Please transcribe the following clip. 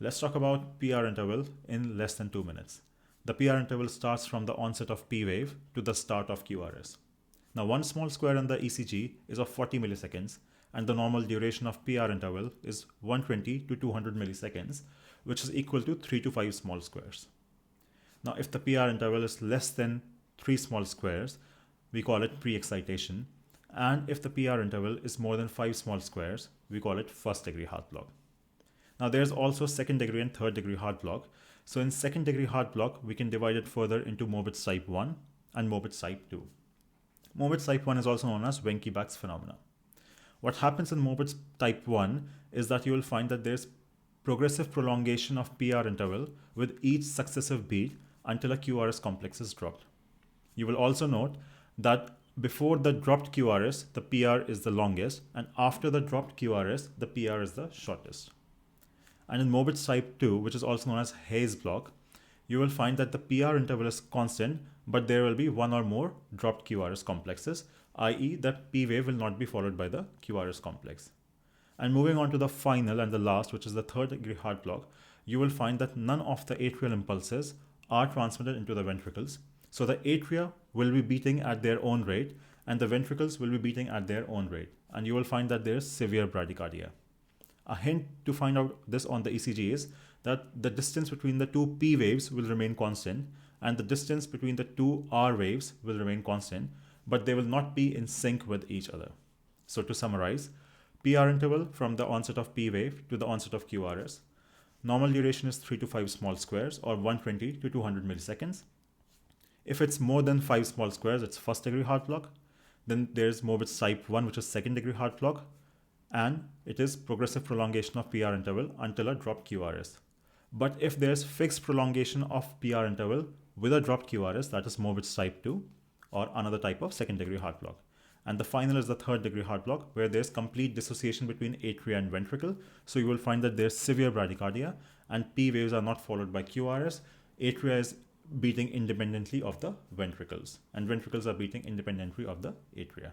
Let's talk about PR interval in less than 2 minutes. The PR interval starts from the onset of P wave to the start of QRS. Now, one small square in the ECG is of 40 milliseconds, and the normal duration of PR interval is 120 to 200 milliseconds, which is equal to 3 to 5 small squares. Now, if the PR interval is less than 3 small squares, we call it pre-excitation, and if the PR interval is more than 5 small squares, we call it first degree heart block. Now there's also second degree and third degree heart block. So in second degree heart block, we can divide it further into Mobitz type 1 and Mobitz type 2. Mobitz type 1 is also known as Wenckebach's phenomena. What happens in Mobitz type 1 is that you will find that there's progressive prolongation of PR interval with each successive beat until a QRS complex is dropped. You will also note that before the dropped QRS, the PR is the longest, and after the dropped QRS, the PR is the shortest. And in Mobitz type 2, which is also known as Hayes block, you will find that the PR interval is constant, but there will be one or more dropped QRS complexes, i.e. that P wave will not be followed by the QRS complex. And moving on to the final and the last, which is the third degree heart block, you will find that none of the atrial impulses are transmitted into the ventricles. So the atria will be beating at their own rate, and the ventricles will be beating at their own rate. And you will find that there is severe bradycardia. A hint to find out this on the ECG is that the distance between the two P waves will remain constant, and the distance between the two R waves will remain constant, but they will not be in sync with each other. So to summarize, PR interval from the onset of P wave to the onset of QRS. Normal duration is 3 to 5 small squares, or 120 to 200 milliseconds. If it's more than 5 small squares, it's first degree heart block. Then there's Mobitz type 1, which is second degree heart block, and it is progressive prolongation of PR interval until a dropped QRS. But if there's fixed prolongation of PR interval with a dropped QRS, that is Mobitz type 2, or another type of second degree heart block. And the final is the third degree heart block, where there's complete dissociation between atria and ventricle. So you will find that there's severe bradycardia, and P waves are not followed by QRS. Atria is beating independently of the ventricles, and ventricles are beating independently of the atria.